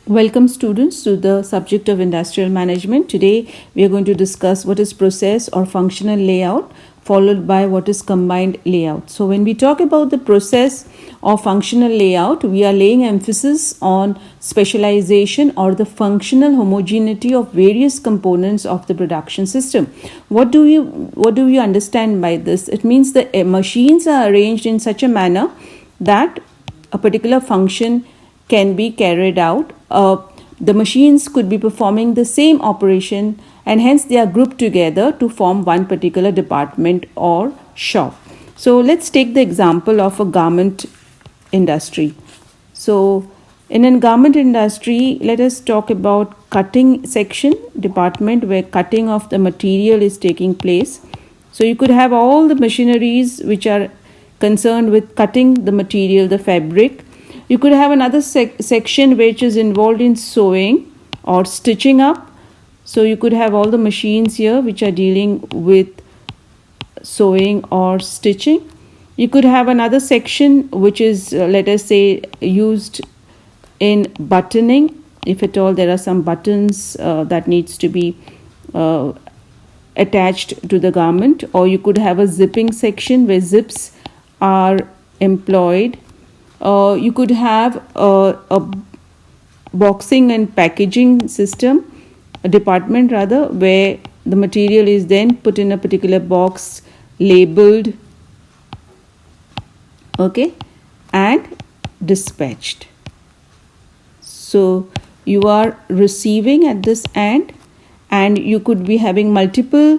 Welcome students to the subject of industrial management. Today we are going to discuss what is process or functional layout followed by what is combined layout. So when we talk about the process or functional layout, we are laying emphasis on specialization or the functional homogeneity of various components of the production system. What do we understand by this? It means the machines are arranged in such a manner that a particular function can be carried out. The machines could be performing the same operation and hence they are grouped together to form one particular department or shop. So let's take the example of a garment industry. So in a garment industry, let us talk about cutting section department where cutting of the material is taking place. So you could have all the machineries which are concerned with cutting the material, the fabric. You could have another section which is involved in sewing or stitching up. So you could have all the machines here which are dealing with sewing or stitching. You could have another section which is, let us say, used in buttoning. If at all there are some buttons that needs to be attached to the garment. Or you could have a zipping section where zips are employed. You could have a boxing and packaging system, a department rather, where the material is then put in a particular box, labeled, okay, and dispatched. So you are receiving at this end, and you could be having multiple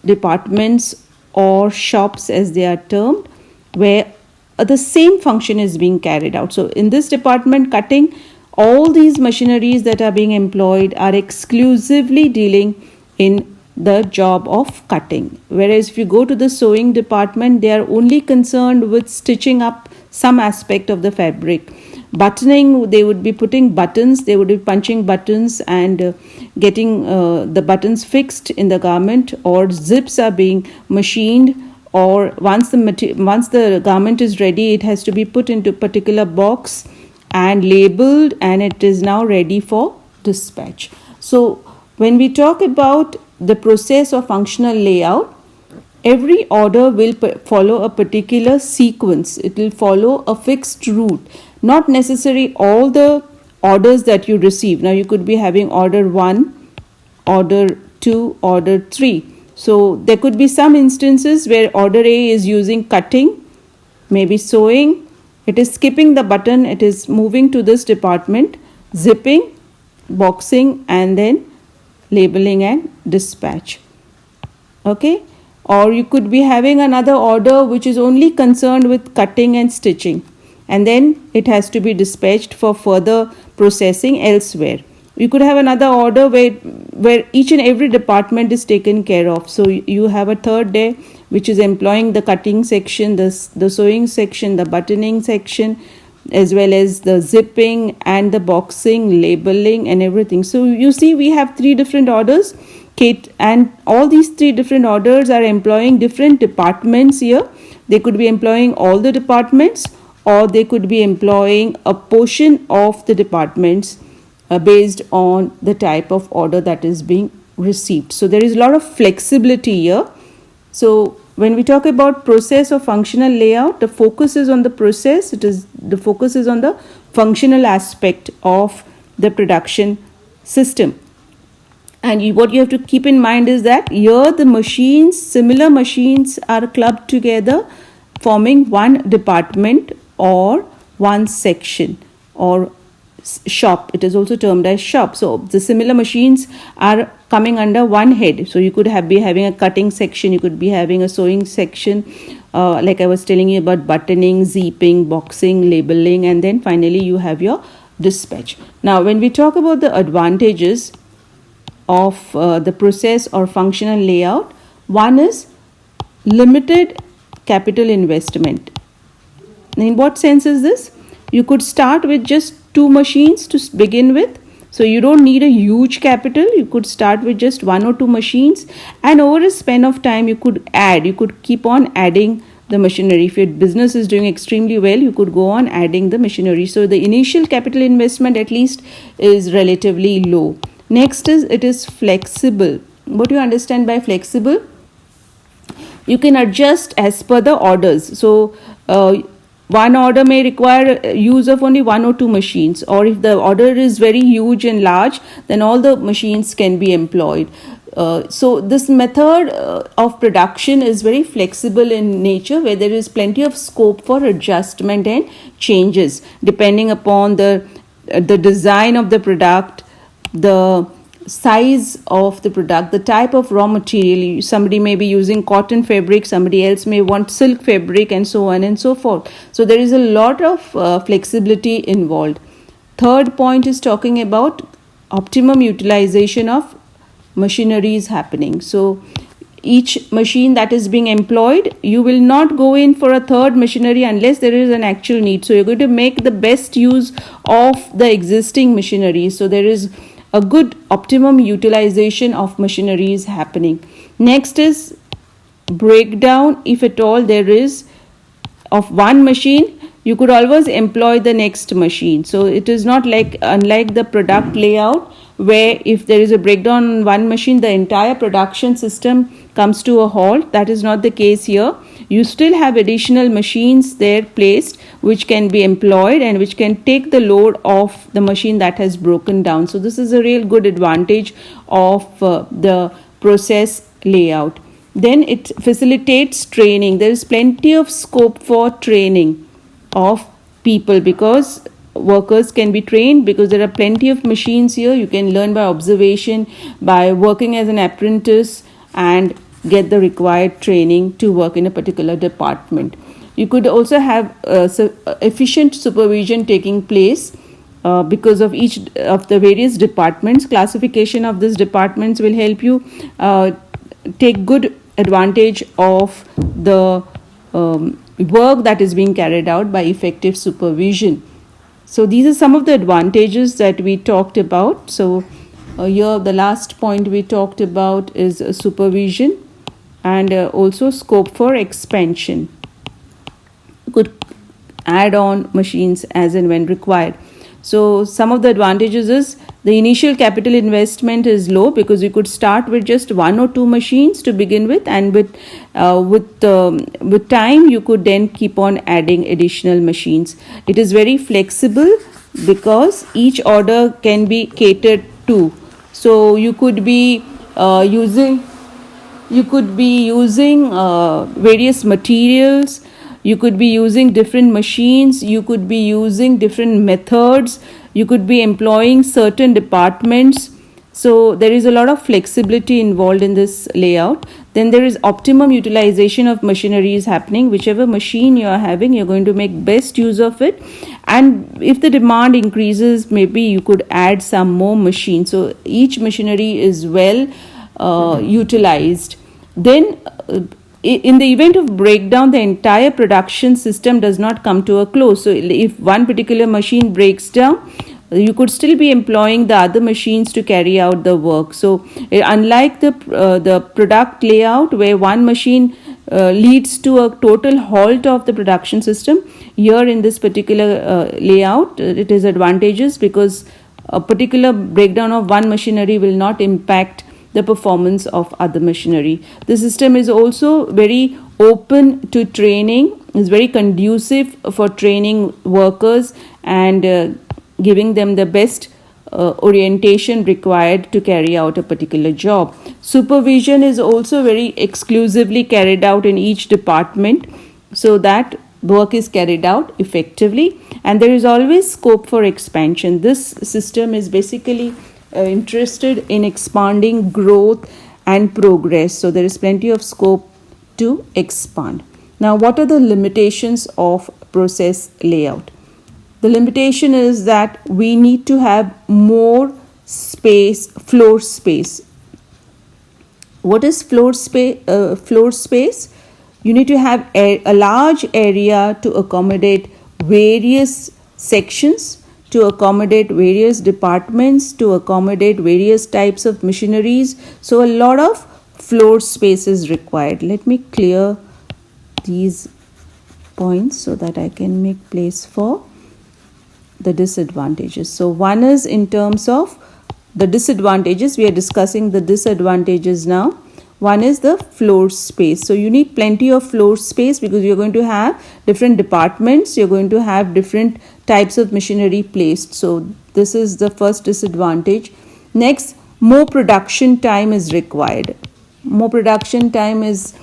departments or shops as they are termed, where the same function is being carried out. So in this department, cutting, all these machineries that are being employed are exclusively dealing in the job of cutting. Whereas if you go to the sewing department, they are only concerned with stitching up some aspect of the fabric. Buttoning, they would be putting buttons, they would be punching buttons and getting the buttons fixed in the garment, or zips are being machined. Or once the garment is ready, it has to be put into a particular box and labeled, and it is now ready for dispatch. So when we talk about the process of functional layout, every order will follow a particular sequence. It will follow a fixed route. Not necessarily all the orders that you receive. Now you could be having order 1, order 2, order 3. So there could be some instances where order A is using cutting, maybe sewing, it is skipping the button, it is moving to this department, zipping, boxing, and then labeling and dispatch. Okay? Or you could be having another order which is only concerned with cutting and stitching, and then it has to be dispatched for further processing elsewhere. You could have another order where each and every department is taken care of. So you have a third day which is employing the cutting section, the sewing section, the buttoning section, as well as the zipping and the boxing, labeling and everything. So you see we have 3 different orders, and all these 3 different orders are employing different departments here. They could be employing all the departments, or they could be employing a portion of the departments based on the type of order that is being received. So there is a lot of flexibility here. So when we talk about process or functional layout, the focus is on the process. The focus is on the functional aspect of the production system. And what you have to keep in mind is that here the machines, similar machines are clubbed together, forming one department or one section or shop. It is also termed as shop. So the similar machines are coming under one head. So you could be having a cutting section, you could be having a sewing section, like I was telling you about buttoning, zipping, boxing, labeling, and then finally you have your dispatch. Now when we talk about the advantages of the process or functional layout, one is limited capital investment. In what sense is this? You could start with just 2 machines to begin with. So you don't need a huge capital. You could start with just 1 or 2 machines, and over a span of time you could keep on adding the machinery. If your business is doing extremely well, you could go on adding the machinery. So the initial capital investment at least is relatively low. Next is it is flexible. What do you understand by flexible? You can adjust as per the orders. So one order may require use of only one or two machines, or if the order is very huge and large, then all the machines can be employed. So this method of production is very flexible in nature, where there is plenty of scope for adjustment and changes depending upon the design of the product, the size of the product, the type of raw material. Somebody may be using cotton fabric, somebody else may want silk fabric, and so on and so forth. So there is a lot of flexibility involved. Third point is talking about optimum utilization of machinery is happening. So each machine that is being employed, you will not go in for a third machinery unless there is an actual need. So you're going to make the best use of the existing machinery. So there is a good optimum utilization of machinery is happening. Next is breakdown. If at all there is of one machine, you could always employ the next machine. So it is not unlike the product layout, where if there is a breakdown on one machine, the entire production system comes to a halt. That is not the case here. You still have additional machines there placed which can be employed and which can take the load of the machine that has broken down. So this is a real good advantage of the process layout. Then it facilitates training. There is plenty of scope for training of people, because workers can be trained, because there are plenty of machines here. You can learn by observation, by working as an apprentice, and get the required training to work in a particular department. You could also have efficient supervision taking place because of each of the various departments. Classification of these departments will help you take good advantage of the work that is being carried out by effective supervision. So these are some of the advantages that we talked about. So here the last point we talked about is supervision, and also scope for expansion. You could add on machines as and when required. So some of the advantages is the initial capital investment is low, because you could start with just one or two machines to begin with, and with time you could then keep on adding additional machines. It is very flexible because each order can be catered to. So you could be using various materials. You could be using different machines. You could be using different methods. You could be employing certain departments. So there is a lot of flexibility involved in this layout. Then there is optimum utilization of machinery is happening. Whichever machine you are having, you're going to make best use of it. And if the demand increases, maybe you could add some more machines. So each machinery is well utilized. Then in the event of breakdown, the entire production system does not come to a close. So if one particular machine breaks down, you could still be employing the other machines to carry out the work. So unlike the product layout, where one machine leads to a total halt of the production system, here in this particular layout, it is advantageous, because a particular breakdown of one machinery will not impact the performance of other machinery. The system is also very open to training, is very conducive for training workers and giving them the best orientation required to carry out a particular job. Supervision is also very exclusively carried out in each department, so that work is carried out effectively, and there is always scope for expansion. This system is basically interested in expanding growth and progress. So there is plenty of scope to expand. Now, what are the limitations of process layout? The limitation is that we need to have more space, floor space. What is floor space? You need to have a large area to accommodate various sections, to accommodate various departments, to accommodate various types of machineries. So a lot of floor space is required. Let me clear these points so that I can make place for the disadvantages. So one is in terms of the disadvantages. We are discussing the disadvantages now. One is the floor space. So you need plenty of floor space because you're going to have different departments. You're going to have different types of machinery placed. So this is the first disadvantage. Next, more production time is required. More production time is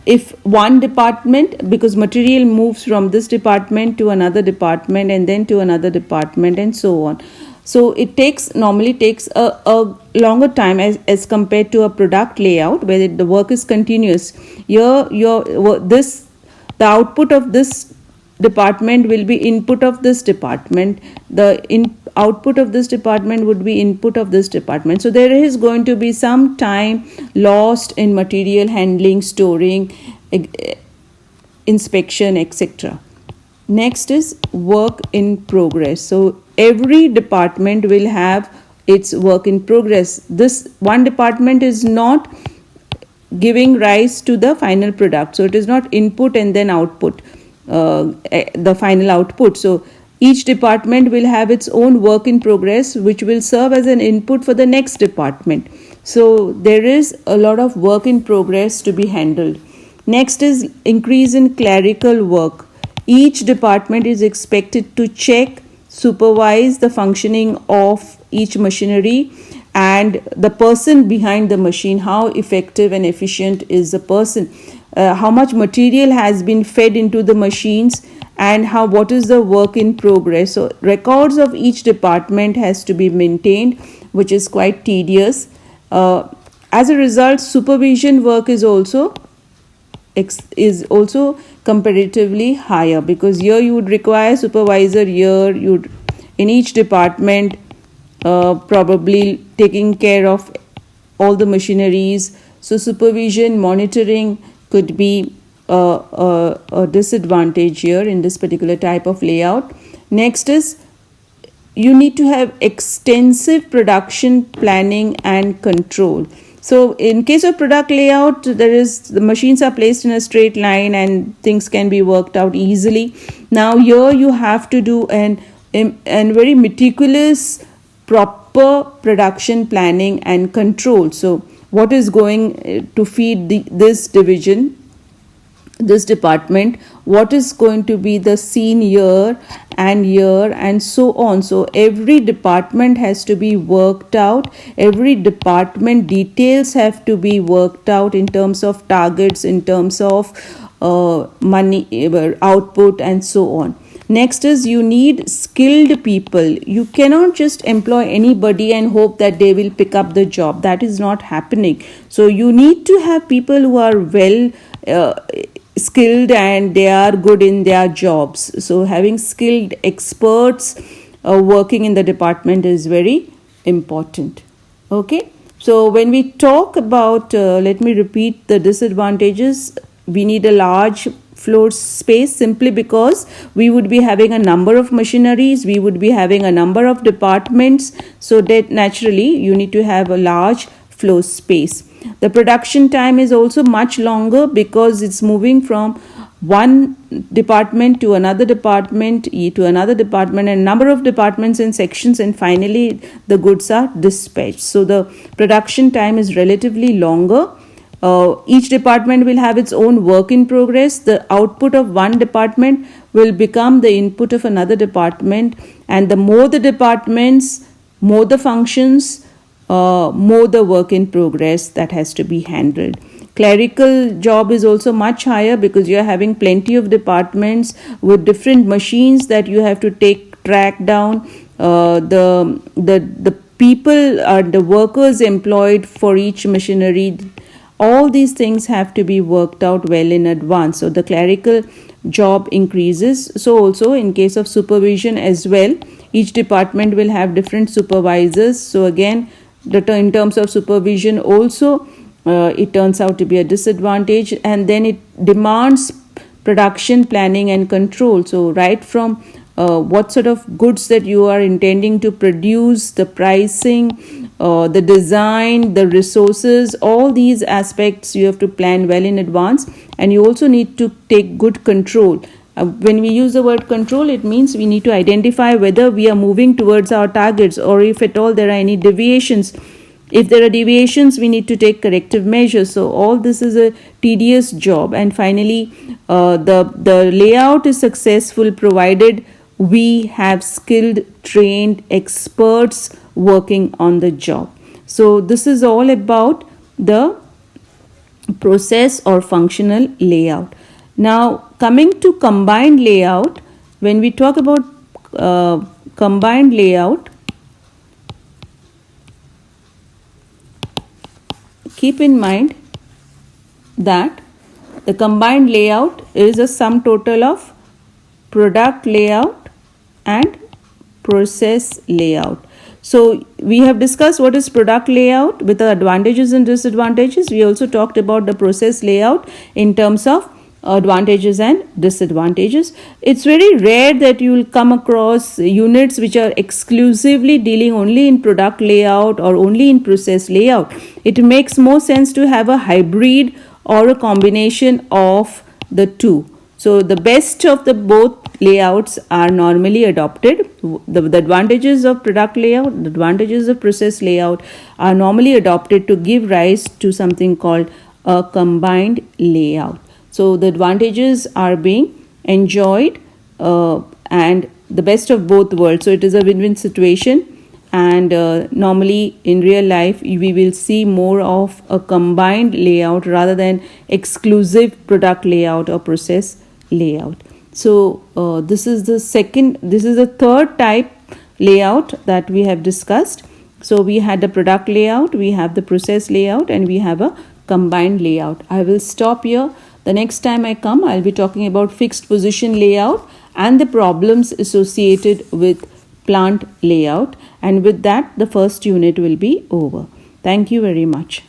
if one department, because material moves from this department to another department and then to another department and so on. So it normally takes a longer time as compared to a product layout where the work is continuous. Here, the output of this department will be input of this department. Output of this department would be input of this department. So there is going to be some time lost in material handling, storing, inspection, etc. Next is work in progress. So every department will have its work in progress. This one department is not giving rise to the final product. So it is not input and then output, the final output. So each department will have its own work in progress, which will serve as an input for the next department. So there is a lot of work in progress to be handled. Next is increase in clerical work. Each department is expected to check, supervise the functioning of each machinery and the person behind the machine, how effective and efficient is the person, how much material has been fed into the machines, and what is the work in progress. So records of each department has to be maintained, which is quite tedious. As a result, supervision work is also comparatively higher, because here you would require supervisor. Here you'd in each department probably taking care of all the machineries. So supervision, monitoring could be a disadvantage here in this particular type of layout. Next is you need to have extensive production planning and control. So in case of product layout, the machines are placed in a straight line and things can be worked out easily. Now here you have to do an very meticulous, proper production planning and control. So what is going to feed this division, this department, what is going to be the scene here and so on. So every department has to be worked out. Every department details have to be worked out in terms of targets, in terms of money, output and so on. Next is you need skilled people. You cannot just employ anybody and hope that they will pick up the job. That is not happening. So you need to have people who are well skilled and they are good in their jobs. So having skilled experts working in the department is very important. Okay. So when we talk about, let me repeat the disadvantages. We need a large floor space simply because we would be having a number of machineries, we would be having a number of departments. So that naturally you need to have a large floor space. The production time is also much longer because it's moving from one department to another department, and number of departments and sections, and finally the goods are dispatched. So the production time is relatively longer. Each department will have its own work in progress. The output of one department will become the input of another department, and the more the departments, more the functions, more the work in progress that has to be handled. Clerical job is also much higher because you are having plenty of departments with different machines that you have to track down. The people are the workers employed for each machinery. All these things have to be worked out well in advance. So the clerical job increases. So also in case of supervision as well, each department will have different supervisors. So again, in terms of supervision also, it turns out to be a disadvantage, and then it demands production planning and control. So right from what sort of goods that you are intending to produce, the pricing, the design, the resources, all these aspects you have to plan well in advance, and you also need to take good control When we use the word control, it means we need to identify whether we are moving towards our targets, or if at all there are any deviations. If there are deviations, we need to take corrective measures. So all this is a tedious job. And finally, the layout is successful provided we have skilled, trained experts working on the job. So this is all about the process or functional layout. Now, coming to combined layout, when we talk about combined layout, keep in mind that the combined layout is a sum total of product layout and process layout. So we have discussed what is product layout with the advantages and disadvantages. We also talked about the process layout in terms of advantages and disadvantages. It's very rare that you will come across units which are exclusively dealing only in product layout or only in process layout. It makes more sense to have a hybrid or a combination of the two. So the best of the both layouts are normally adopted. The advantages of product layout, the advantages of process layout are normally adopted to give rise to something called a combined layout. So the advantages are being enjoyed and the best of both worlds. So it is a win-win situation, and normally in real life we will see more of a combined layout rather than exclusive product layout or process layout. So this is the third type layout that we have discussed. So we had the product layout, we have the process layout, and we have a combined layout. I will stop here. The next time I come, I'll be talking about fixed position layout and the problems associated with plant layout. And with that, the first unit will be over. Thank you very much.